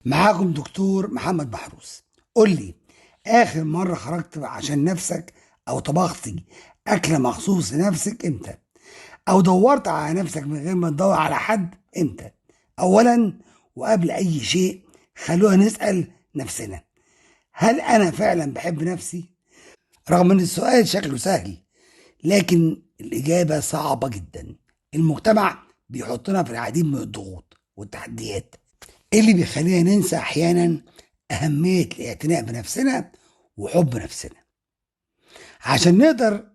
معاكم دكتور محمد محروس. قول لي، آخر مرة خرجت عشان نفسك أو طبختي أكلة مخصوص لنفسك إمتى؟ أو دورت على نفسك من غير ما تدور على حد إمتى؟ أولا وقبل أي شيء خلونا نسأل نفسنا: هل أنا فعلا بحب نفسي؟ رغم إن السؤال شكله سهل، لكن الإجابة صعبة جدا. المجتمع بيحطنا في العديد من الضغوط والتحديات اللي بيخلينا ننسى أحيانا أهمية الاعتناء بنفسنا وحب نفسنا. عشان نقدر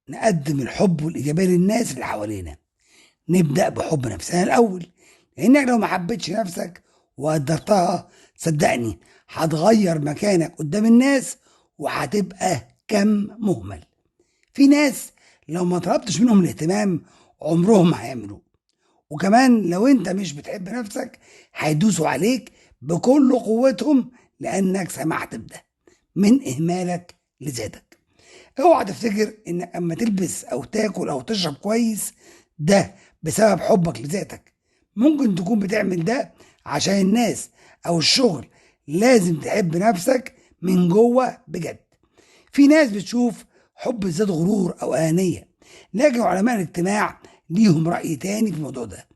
نقدم الحب والإيجابية للناس اللي حوالينا، نبدأ بحب نفسنا الأول، لأنك لو ما حبيتش نفسك وقدرتها، صدقني هتغير مكانك قدام الناس وهتبقى كم مهمل. في ناس لو ما طلبتش منهم الاهتمام عمرهم ما هيعملوه، وكمان لو انت مش بتحب نفسك هيدوسوا عليك بكل قوتهم لانك سمحت بده من اهمالك لذاتك. اوعى تفتكر انك اما تلبس او تاكل او تشرب كويس ده بسبب حبك لذاتك. ممكن تكون بتعمل ده عشان الناس او الشغل. لازم تحب نفسك من جوه بجد. في ناس بتشوف حب الذات غرور او انانيه، لكن علماء الاجتماع ليهم رأي تاني في الموضوع ده: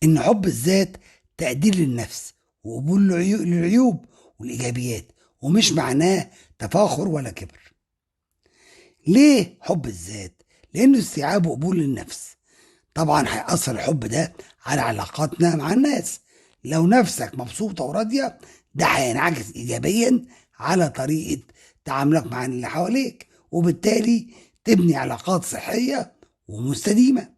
إن حب الذات تقدير للنفس وقبول للعيوب والإيجابيات، ومش معناه تفاخر ولا كبر. ليه حب الذات؟ لأنه استيعاب وقبول للنفس. طبعا هيأثر الحب ده على علاقاتنا مع الناس. لو نفسك مبسوطة وراضية، ده هينعكس إيجابيا على طريقة تعاملك مع اللي حواليك، وبالتالي تبني علاقات صحية ومستديمة.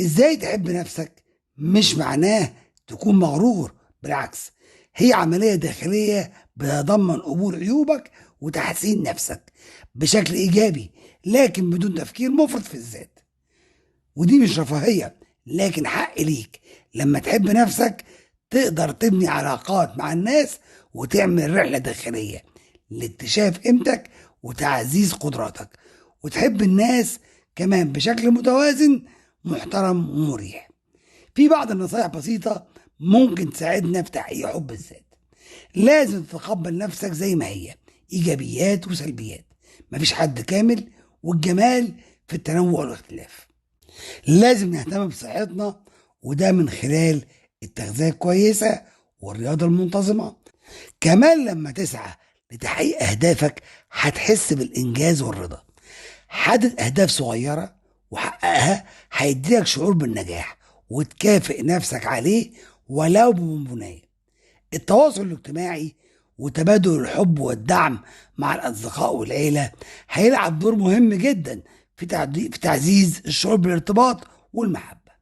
ازاي تحب نفسك؟ مش معناه تكون مغرور، بالعكس، هي عملية داخلية بتتضمن قبول عيوبك وتحسين نفسك بشكل إيجابي، لكن بدون تفكير مفرط في الذات. ودي مش رفاهية، لكن حق ليك. لما تحب نفسك تقدر تبني علاقات مع الناس وتعمل رحلة داخلية لاكتشاف قيمتك وتعزيز قدراتك، وتحب الناس كمان بشكل متوازن محترم ومريح. في بعض النصائح بسيطة ممكن تساعدنا في تحقيق حب الذات. لازم تتقبل نفسك زي ما هي، إيجابيات وسلبيات، مفيش حد كامل، والجمال في التنوع والاختلاف. لازم نهتم بصحتنا، وده من خلال التغذية الكويسة والرياضة المنتظمة. كمان لما تسعى لتحقيق أهدافك هتحس بالإنجاز والرضا. حدد أهداف صغيرة وحققها هيديلك شعور بالنجاح وتكافئ نفسك عليه ولو بمنبنية. التواصل الاجتماعي وتبادل الحب والدعم مع الأصدقاء والعيلة هيلعب دور مهم جدا في تعزيز الشعور بالارتباط والمحبة.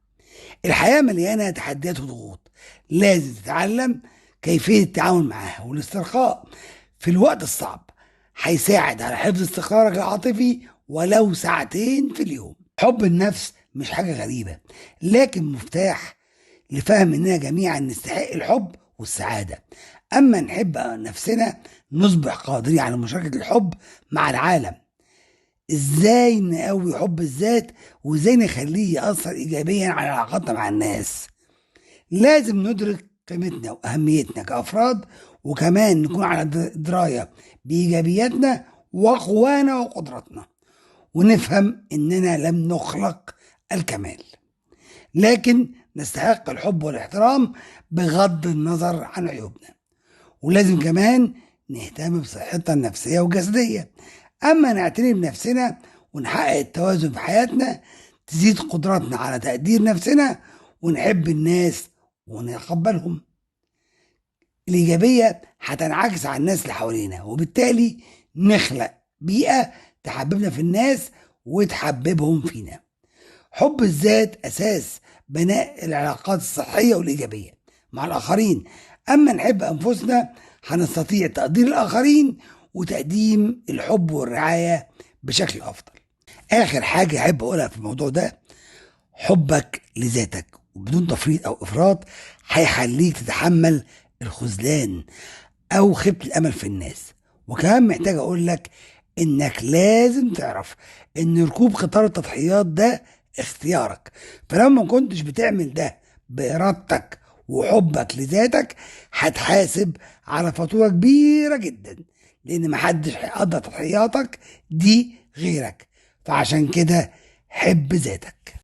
الحياة مليانة تحديات وضغوط، لازم تتعلم كيفية التعامل معاها، والاسترخاء في الوقت الصعب هيساعد على حفظ استقرارك العاطفي ولو ساعتين في اليوم. حب النفس مش حاجة غريبة، لكن مفتاح لفهم اننا جميعا نستحق الحب والسعادة. اما نحب نفسنا نصبح قادرين على مشاركة الحب مع العالم. ازاي نقوي حب الذات وازاي نخليه يأثر ايجابيا على علاقاتنا مع الناس؟ لازم ندرك قيمتنا واهميتنا كافراد، وكمان نكون على دراية بايجابياتنا وقوانا وقدراتنا، ونفهم اننا لم نخلق الكمال، لكن نستحق الحب والاحترام بغض النظر عن عيوبنا. ولازم كمان نهتم بصحتنا النفسية والجسدية. أما نعتني بنفسنا ونحقق التوازن في حياتنا، تزيد قدراتنا على تقدير نفسنا ونحب الناس ونتقبلهم. الإيجابية هتنعكس على الناس اللي حوالينا، وبالتالي نخلق بيئة تحببنا في الناس وتحببهم فينا. حب الذات أساس بناء العلاقات الصحية والإيجابية مع الآخرين. أما نحب أنفسنا هنستطيع تقدير الآخرين وتقديم الحب والرعاية بشكل أفضل. آخر حاجة أحب أقولها في الموضوع ده: حبك لذاتك وبدون تفريط أو إفراط هيخليك تتحمل الخذلان أو خيبة الأمل في الناس. وكمان محتاج أقول لك إنك لازم تعرف إن ركوب قطار التضحيات ده اختيارك. فلو ما كنتش بتعمل ده بإرادتك وحبك لذاتك هتحاسب على فاتورة كبيرة جدا، لأن محدش هيقدر تضحياتك دي غيرك. فعشان كده حب ذاتك.